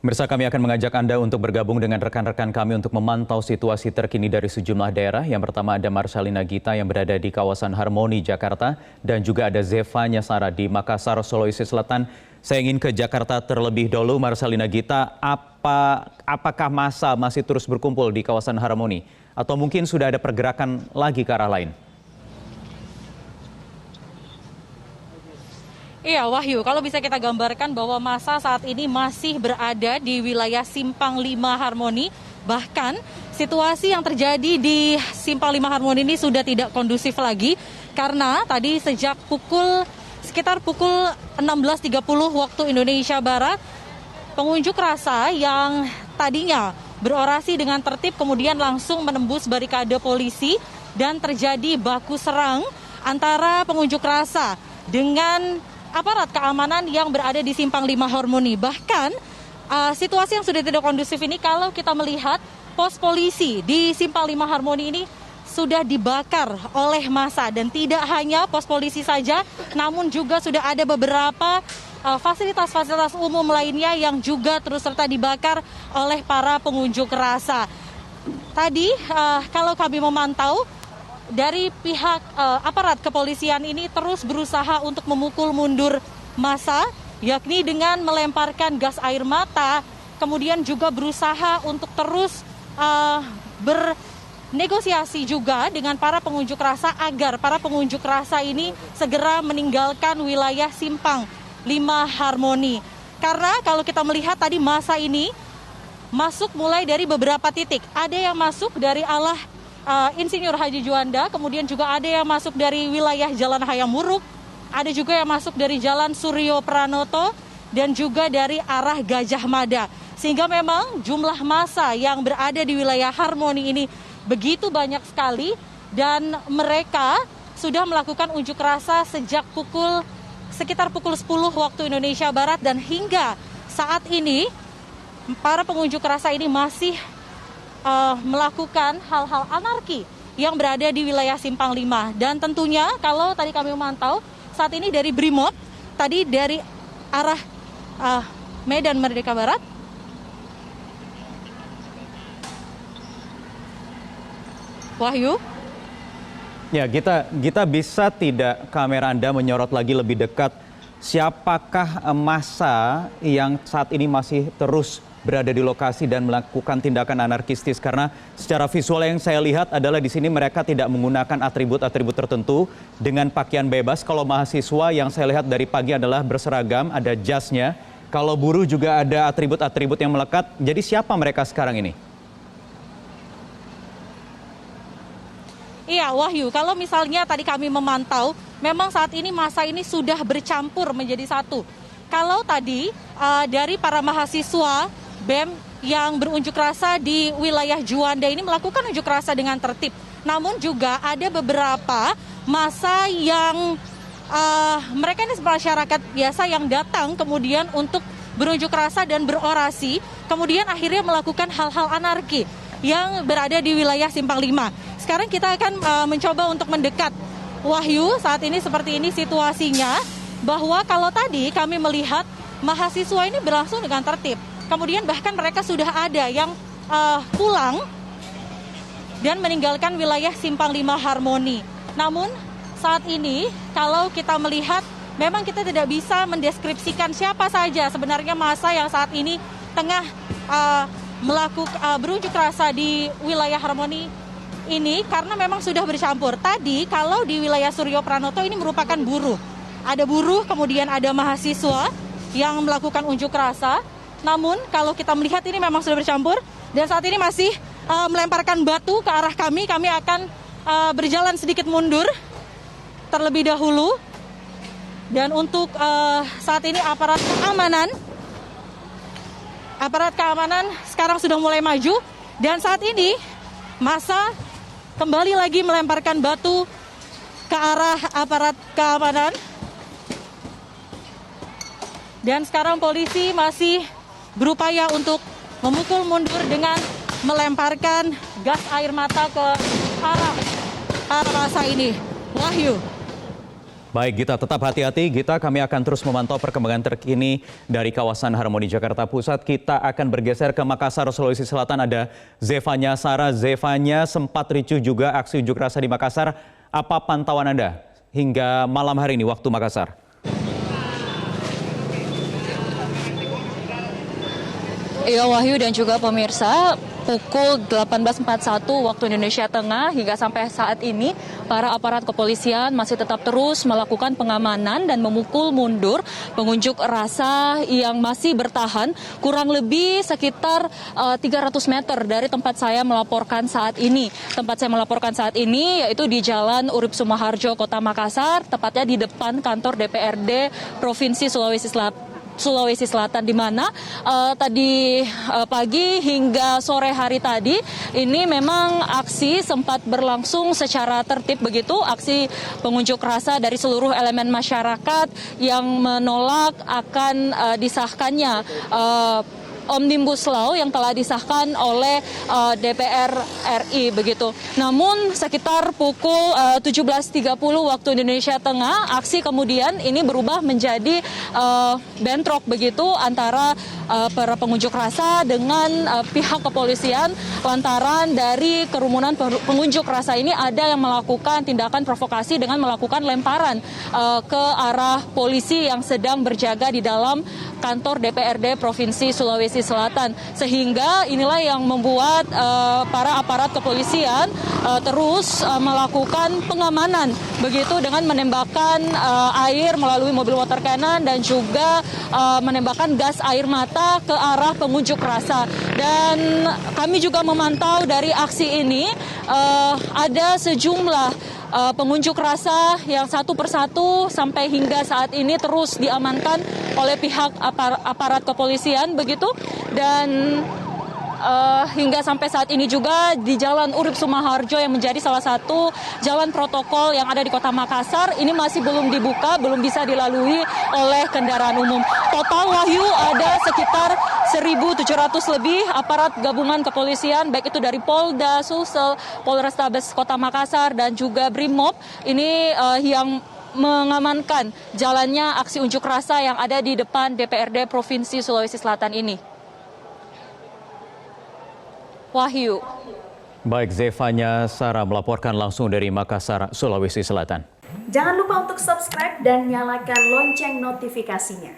Pemirsa, kami akan mengajak Anda untuk bergabung dengan rekan-rekan kami untuk memantau situasi terkini dari sejumlah daerah. Yang pertama ada Marcelina Gita yang berada di kawasan Harmoni, Jakarta. Dan juga ada Zeva Nyasara di Makassar, Sulawesi Selatan. Saya ingin ke Jakarta terlebih dahulu. Marcelina Gita, apakah massa masih terus berkumpul di kawasan Harmoni? Atau mungkin sudah ada pergerakan lagi ke arah lain? Iya, Wahyu, kalau bisa kita gambarkan bahwa massa saat ini masih berada di wilayah Simpang 5 Harmoni. Bahkan situasi yang terjadi di Simpang 5 Harmoni ini sudah tidak kondusif lagi. Karena tadi sejak sekitar pukul 16.30 waktu Indonesia Barat, pengunjuk rasa yang tadinya berorasi dengan tertib kemudian langsung menembus barikade polisi dan terjadi baku serang antara pengunjuk rasa dengan aparat keamanan yang berada di Simpang 5 Harmoni. Bahkan situasi yang sudah tidak kondusif ini kalau kita melihat pos polisi di Simpang 5 Harmoni ini sudah dibakar oleh massa. Dan tidak hanya pos polisi saja, namun juga sudah ada beberapa fasilitas-fasilitas umum lainnya yang juga terus serta dibakar oleh para pengunjuk rasa. Tadi kalau kami memantau, dari pihak aparat kepolisian ini terus berusaha untuk memukul mundur massa, yakni dengan melemparkan gas air mata, kemudian juga berusaha untuk terus bernegosiasi juga dengan para pengunjuk rasa agar para pengunjuk rasa ini segera meninggalkan wilayah Simpang 5 Harmoni. Karena kalau kita melihat tadi massa ini masuk mulai dari beberapa titik. Ada yang masuk dari Insinyur Haji Juanda, kemudian juga ada yang masuk dari wilayah Jalan Hayam Wuruk, ada juga yang masuk dari Jalan Suryo Pranoto, dan juga dari arah Gajah Mada. Sehingga memang jumlah massa yang berada di wilayah Harmoni ini begitu banyak sekali, dan mereka sudah melakukan unjuk rasa sejak sekitar pukul 10 waktu Indonesia Barat, dan hingga saat ini para pengunjuk rasa ini masih melakukan hal-hal anarki yang berada di wilayah Simpang 5. Dan tentunya kalau tadi kami memantau, saat ini dari Brimob, tadi dari arah Medan Merdeka Barat, Wahyu. Ya, kita bisa tidak kamera Anda menyorot lagi lebih dekat siapakah massa yang saat ini masih terus berada di lokasi dan melakukan tindakan anarkistis, karena secara visual yang saya lihat adalah di sini mereka tidak menggunakan atribut-atribut tertentu dengan pakaian bebas. Kalau mahasiswa yang saya lihat dari pagi adalah berseragam, ada jasnya. Kalau buruh juga ada atribut-atribut yang melekat. Jadi siapa mereka sekarang ini? Iya, Wahyu, kalau misalnya tadi kami memantau, memang saat ini massa ini sudah bercampur menjadi satu. Kalau tadi dari para mahasiswa BEM yang berunjuk rasa di wilayah Juanda ini melakukan unjuk rasa dengan tertib. Namun juga ada beberapa massa yang mereka ini masyarakat biasa yang datang kemudian untuk berunjuk rasa dan berorasi, kemudian akhirnya melakukan hal-hal anarki yang berada di wilayah Simpang 5. Sekarang kita akan mencoba untuk mendekat. Wahyu, saat ini seperti ini situasinya, bahwa kalau tadi kami melihat mahasiswa ini berlangsung dengan tertib. Kemudian bahkan mereka sudah ada yang pulang dan meninggalkan wilayah Simpang 5 Harmoni. Namun saat ini kalau kita melihat, memang kita tidak bisa mendeskripsikan siapa saja sebenarnya massa yang saat ini tengah berunjuk rasa di wilayah Harmoni ini, karena memang sudah bercampur. Tadi kalau di wilayah Suryo Pranoto ini merupakan buruh. Ada buruh, kemudian ada mahasiswa yang melakukan unjuk rasa. Namun kalau kita melihat ini memang sudah bercampur, dan saat ini masih melemparkan batu ke arah kami. Kami akan berjalan sedikit mundur terlebih dahulu. Dan untuk saat ini aparat keamanan sekarang sudah mulai maju. Dan saat ini massa kembali lagi melemparkan batu ke arah aparat keamanan. Dan sekarang polisi masih berupaya untuk memukul mundur dengan melemparkan gas air mata ke arah massa ini. Wahyu. Baik Gita, tetap hati-hati Gita, kami akan terus memantau perkembangan terkini dari kawasan Harmoni Jakarta Pusat. Kita akan bergeser ke Makassar, Sulawesi Selatan, ada Zefanya Sara. Zefanya, sempat ricuh juga aksi unjuk rasa di Makassar. Apa pantauan Anda hingga malam hari ini waktu Makassar? Iya Wahyu dan juga pemirsa, pukul 18.41 waktu Indonesia Tengah hingga sampai saat ini para aparat kepolisian masih tetap terus melakukan pengamanan dan memukul mundur pengunjuk rasa yang masih bertahan kurang lebih sekitar 300 meter dari tempat saya melaporkan saat ini. Tempat saya melaporkan saat ini yaitu di Jalan Urip Sumoharjo, Kota Makassar, tepatnya di depan kantor DPRD Provinsi Sulawesi Selatan, di mana tadi pagi hingga sore hari tadi ini memang aksi sempat berlangsung secara tertib begitu, aksi pengunjuk rasa dari seluruh elemen masyarakat yang menolak akan disahkannya Omnibus Law yang telah disahkan oleh DPR RI begitu. Namun sekitar pukul 17.30 waktu Indonesia Tengah, aksi kemudian ini berubah menjadi bentrok begitu antara para pengunjuk rasa dengan pihak kepolisian, lantaran dari kerumunan pengunjuk rasa ini ada yang melakukan tindakan provokasi dengan melakukan lemparan ke arah polisi yang sedang berjaga di dalam kantor DPRD Provinsi Sulawesi Selatan, sehingga inilah yang membuat para aparat kepolisian terus melakukan pengamanan begitu dengan menembakkan air melalui mobil water cannon dan juga menembakkan gas air mata ke arah pengunjuk rasa. Dan kami juga memantau dari aksi ini ada sejumlah pengunjuk rasa yang satu persatu sampai hingga saat ini terus diamankan oleh pihak aparat kepolisian begitu. Dan hingga sampai saat ini juga di Jalan Urip Sumoharjo yang menjadi salah satu jalan protokol yang ada di Kota Makassar ini masih belum dibuka, belum bisa dilalui oleh kendaraan umum. Total Wahyu ada sekitar 1.700 lebih aparat gabungan kepolisian, baik itu dari Polda, Sulsel, Polrestabes Kota Makassar dan juga Brimob ini yang mengamankan jalannya aksi unjuk rasa yang ada di depan DPRD Provinsi Sulawesi Selatan ini. Wahyu. Baik, Zefanya Sara melaporkan langsung dari Makassar, Sulawesi Selatan. Jangan lupa untuk subscribe dan nyalakan lonceng notifikasinya.